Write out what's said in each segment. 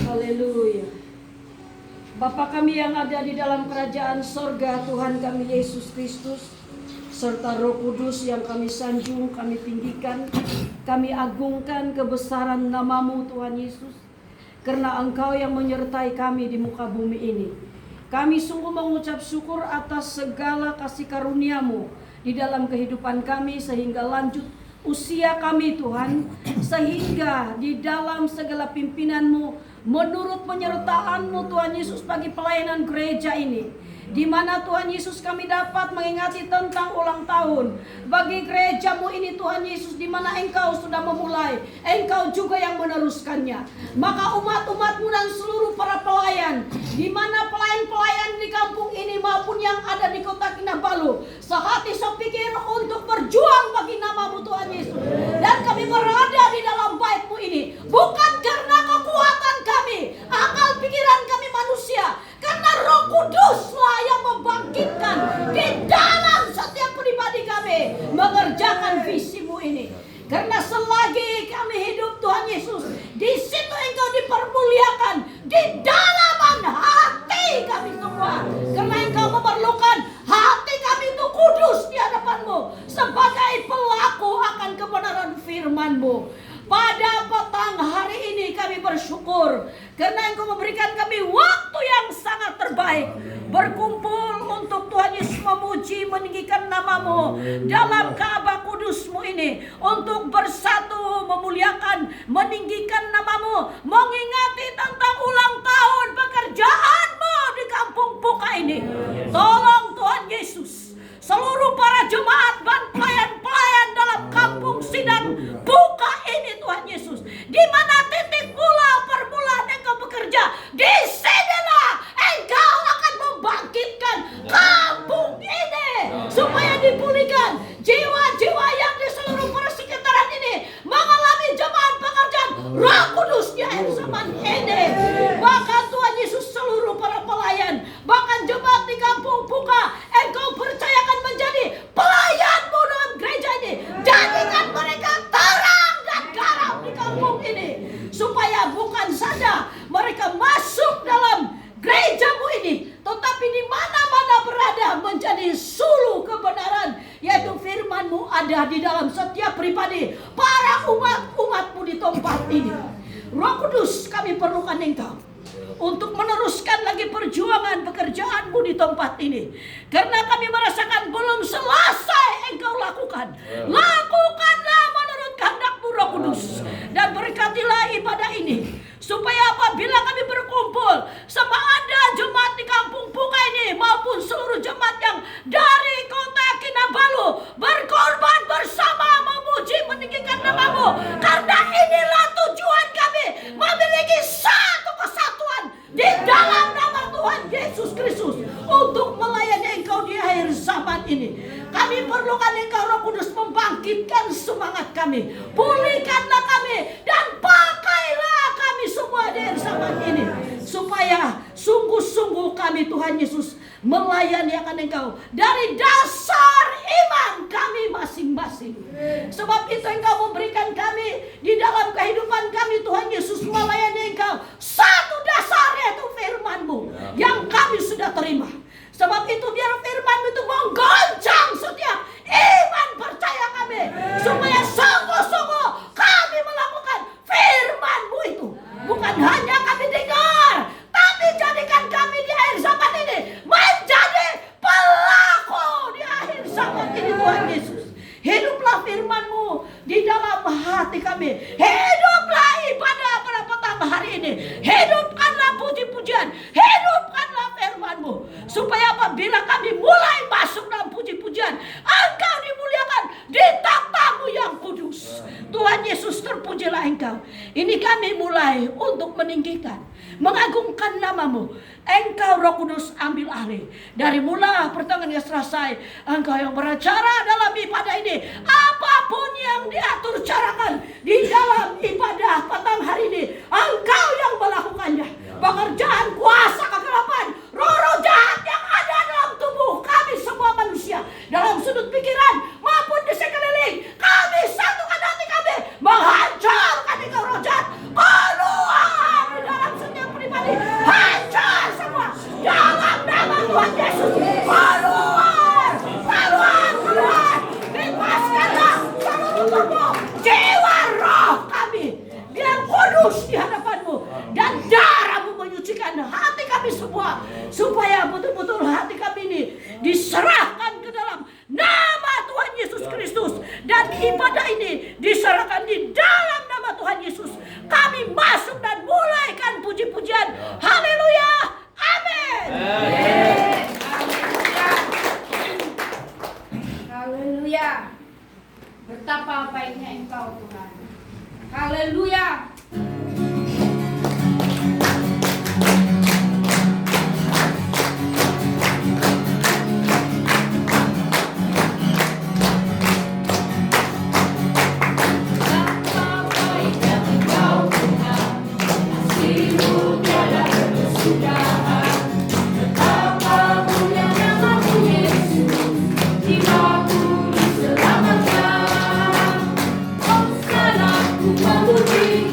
Haleluya. Bapa kami yang ada di dalam kerajaan sorga, Tuhan kami Yesus Kristus, serta Roh Kudus yang kami sanjung, kami tinggikan, kami agungkan kebesaran nama-Mu Tuhan Yesus, karena Engkau yang menyertai kami di muka bumi ini. Kami sungguh mengucap syukur atas segala kasih karunia-Mu di dalam kehidupan kami, sehingga lanjut usia kami Tuhan, sehingga di dalam segala pimpinan-Mu, menurut penyertaan-Mu Tuhan Yesus bagi pelayanan gereja ini, di mana Tuhan Yesus kami dapat mengingati tentang ulang tahun bagi gereja-Mu ini Tuhan Yesus, di mana Engkau sudah memulai, Engkau juga yang meneruskannya. Maka umat-umat-Mu dan seluruh para pelayan, di mana pelayan-pelayan di kampung ini maupun yang ada di kota Kinabalu, sehati sepikir untuk berjuang bagi nama-Mu Tuhan Yesus. Dan kami berada di dalam bait-Mu ini bukan karena kekuatan kami, akal pikiran kami manusia, karena Roh Kuduslah yang membangkitkan di dalam setiap pribadi kami mengerjakan visi-Mu ini. Karena selagi kami hidup Tuhan Yesus, di situ Engkau dipermuliakan di dalaman hati kami semua. Karena Engkau memerlukan hati kami itu kudus di hadapan-Mu sebagai pelaku akan kebenaran firman-Mu. Pada petang hari ini kami bersyukur karena Engkau memberikan kami waktu yang sangat terbaik, berkumpul untuk Tuhan Yesus memuji, meninggikan nama-Mu dalam Ka'bah kudus-Mu ini, untuk bersatu memuliakan, meninggikan nama-Mu, mengingati tentang ulang tahun pekerjaan-Mu di kampung Buka ini. Tolong Tuhan Yesus, seluruh para jemaat dan pelayan-pelayan dalam kampung sidang Buka ini Tuhan Yesus, di mana titik mula permulaan Engkau bekerja, di sinilah Engkau akan membangkitkan kampung ini supaya dipulihkan jiwa-jiwa yang di seluruh persekitaran ini mengalami jemaat pekerjaan Roh Kudus di akhir zaman ini. Bahkan Tuhan Yesus, seluruh para pelayan, bahkan jemaat di kampung Buka, Engkau percayakan menjadi pelayan-Mu dalam gereja ini. Jadikan mereka terang dan garam di kampung ini, supaya bukan saja mereka masuk dalam gereja-Mu ini, tetapi di mana-mana berada menjadi suluh kebenaran, yaitu firman-Mu ada di dalam setiap pribadi para umat-umat-Mu di tempat ini. Roh Kudus, kami perlukan Engkau untuk meneruskan lagi perjuangan pekerjaan-Mu di tempat ini, karena kami merasakan belum selesai Engkau lakukan. Lakukanlah menurut kehendak-Mu Roh Kudus, dan berkatilah ibadah ini, supaya apabila kami berkumpul, sama ada jemaat di kampung Buka ini maupun seluruh jemaat yang dari kota Kinabalu berkorban bersama pulihkan semangat kami, pulihkanlah kami, dan pakailah kami semua dari zaman ini, supaya sungguh-sungguh kami Tuhan Yesus melayani akan Engkau dari dasar iman kami masing-masing. Sebab itu Engkau memberikan kami di dalam kehidupan kami Tuhan Yesus melayani Engkau, satu dasar yaitu firman-Mu yang kami sudah terima. Sebab itu biar firman-Mu itu menggoncang setiap iman percaya kami, supaya sungguh-sungguh kami melakukan firman-Mu itu. Bukan hanya kami dengar, tapi jadikan kami di akhir zaman ini menjadi pelaku di akhir zaman ini Tuhan Yesus. Hiduplah firman-Mu di dalam hati kami. Hiduplah ibadah pada petang hari ini. Hidupkanlah puji-pujian. Hidupkanlah firman-Mu. Supaya apabila kami mulai masuk dalam puji-pujian, Engkau dimuliakan di takhta-Mu yang kudus. Tuhan Yesus, terpujilah Engkau. Ini kami mulai untuk meninggikan, mengagungkan nama-Mu. Engkau Roh Kudus ambil alih. Dari mula pertengahan hingga selesai, Engkau yang beracara dalam ibadah ini. Apapun yang diatur carakan di dalam ibadah petang hari ini, Engkau yang melakukannya. Pekerjaan kuasa kegelapan, roh-roh jahat yang ada dalam tubuh kami semua manusia, dalam sudut pikiran maupun di sekeliling kami, satukan hati kami, menghancurkan engkau roh jahat. Keluar di dalam setiap pribadi, hancur semua dalam nama Tuhan Yesus. Keluar, keluar, keluar. Bebaskanlah seluruh tubuh, jiwa, roh kami, biar kudus di hadapan-Mu, dan darah-Mu menyucikan hati kami semua, supaya betul-betul hati kami ini diserahkan ke dalam nama Tuhan Yesus Kristus, dan ibadah ini diserahkan di dalam nama Tuhan Yesus. Kami masuk dan mulaikan puji-pujian. Haleluya, amin. Haleluya. Betapa baiknya Engkau Tuhan. Haleluya. Memuji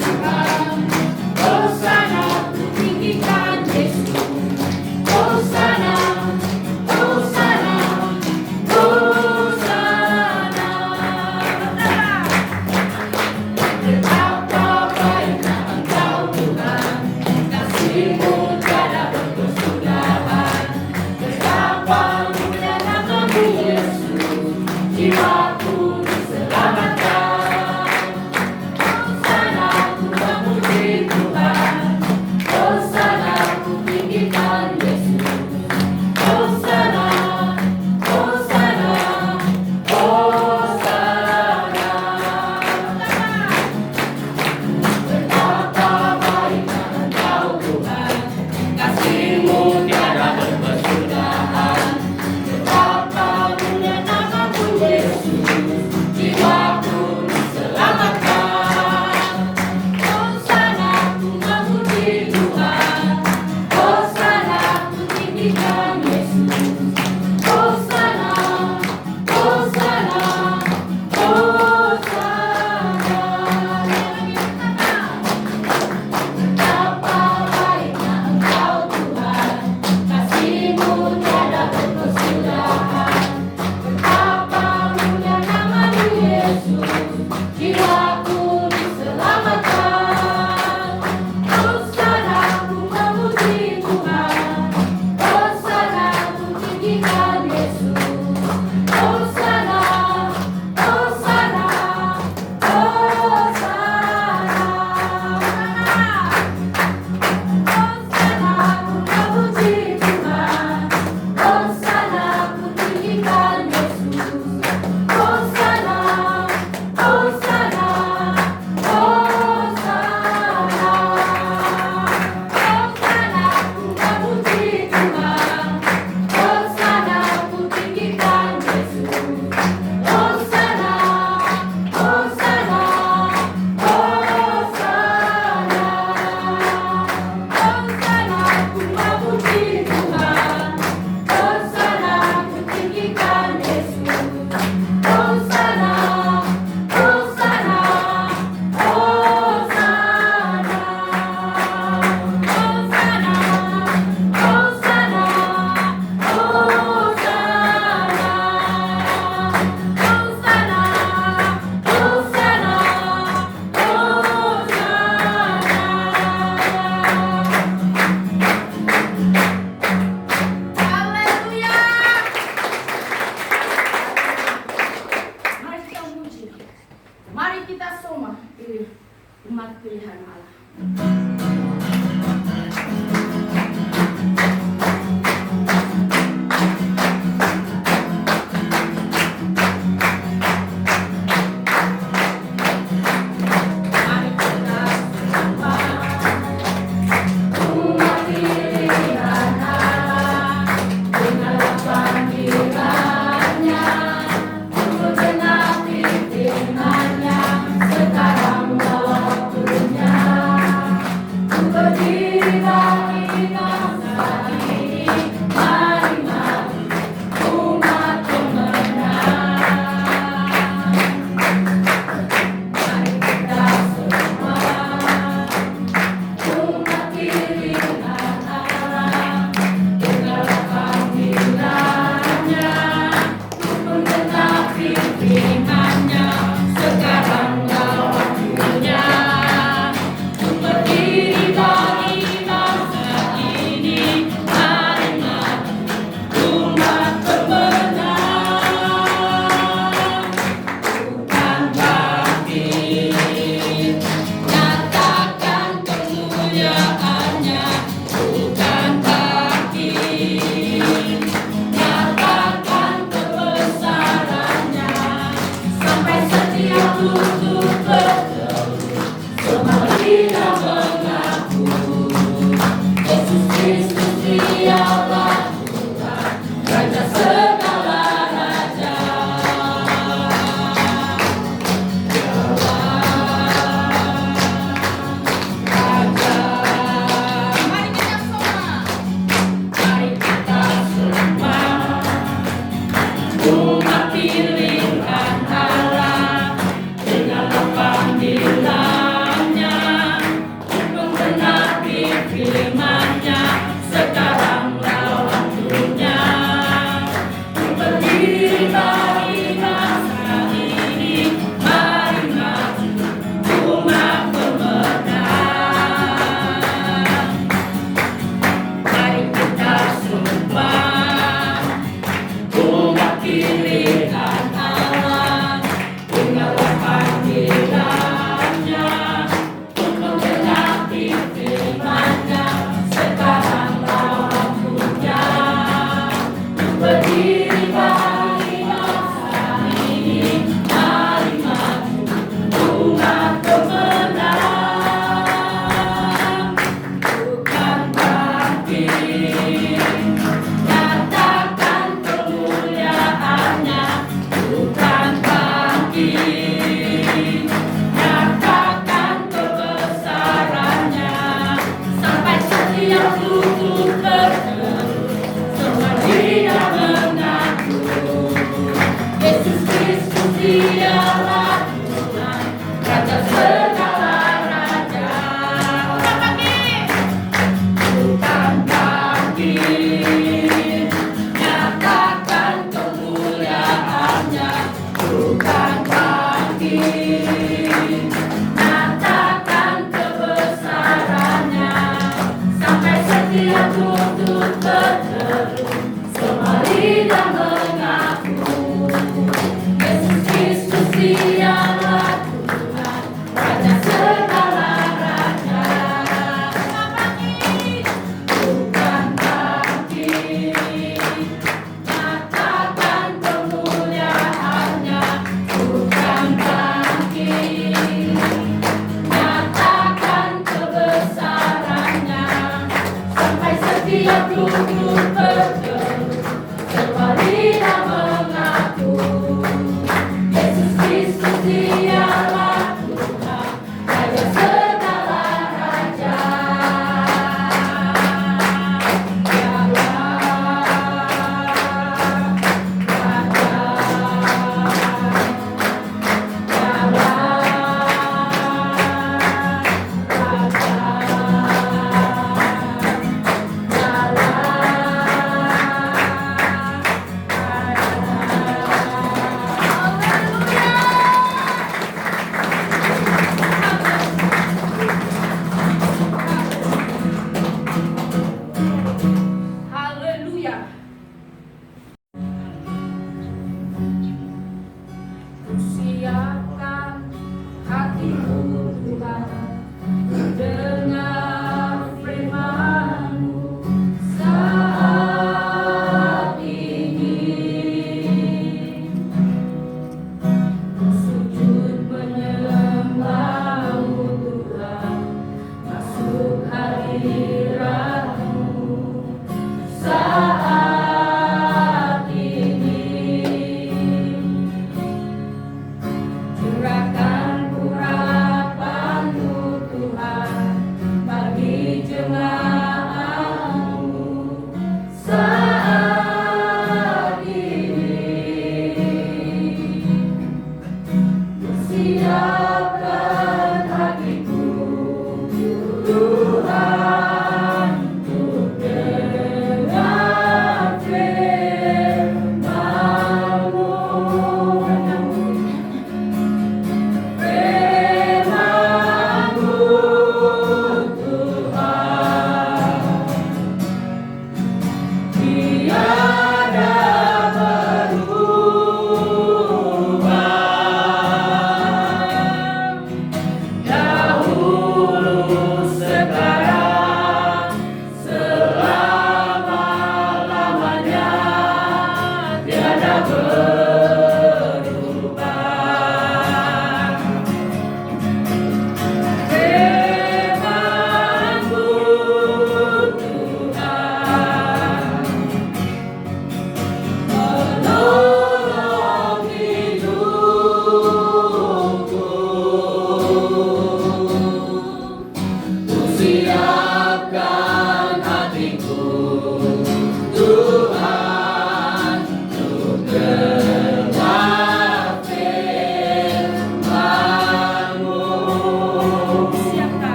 Mari kita semua pilih umat pilihan Allah.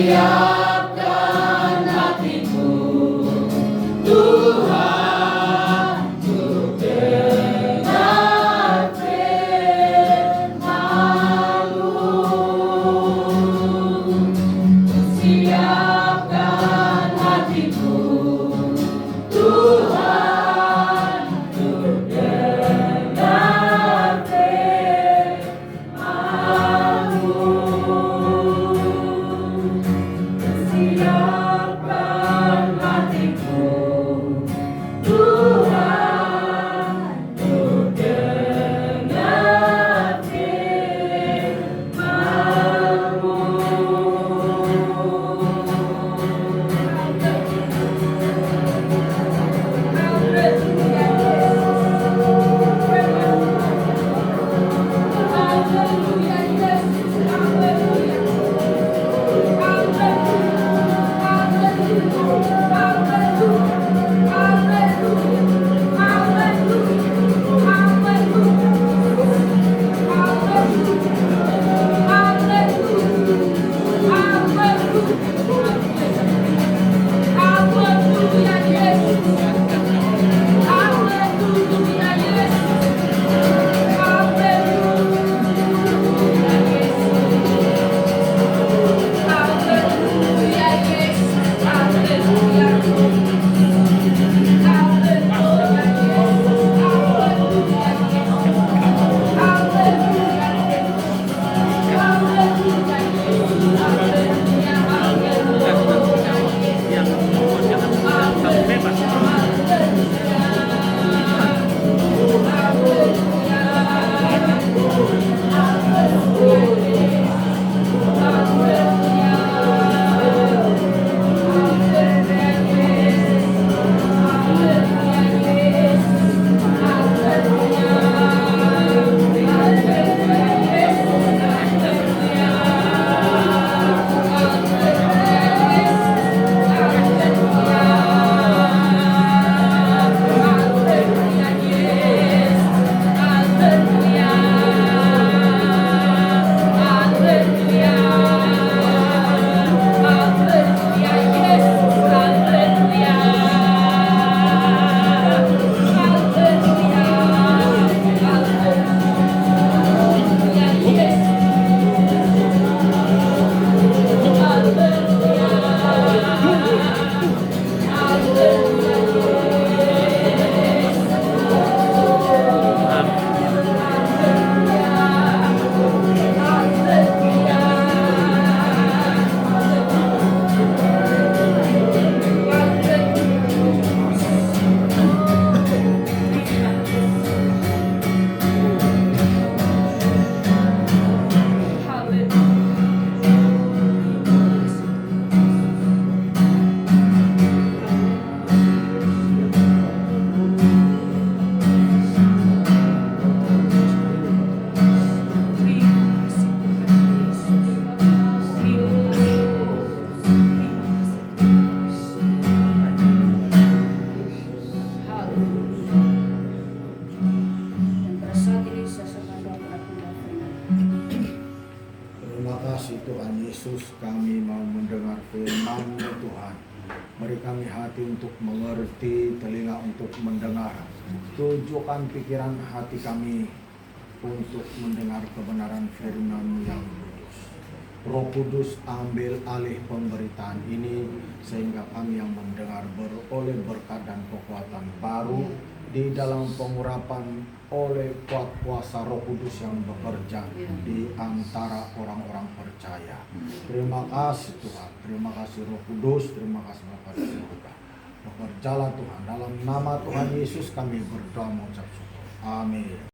Siapkan hatiku Tuhan untuk dengar firman-Mu. Siapkan hatiku Tuhan untuk dengar firman-Mu. Siapkan hatiku Tuhan untuk dengar Tuhan Yesus, kami mau mendengar firman-Mu Tuhan. Beri kami hati untuk mengerti, telinga untuk mendengar. Tujukan pikiran hati kami untuk mendengar kebenaran firman-Mu yang kudus. Roh Kudus, ambil alih pemberitaan ini sehingga kami yang mendengar beroleh berkat dan kekuatan baru di dalam pengurapan oleh kuasa Roh Kudus yang bekerja di antara orang-orang percaya. Terima kasih Tuhan, terima kasih Roh Kudus, terima kasih Bapa di surga. Bekerjalah Tuhan, dalam nama Tuhan Yesus kami berdoa mengucap syukur. Amin.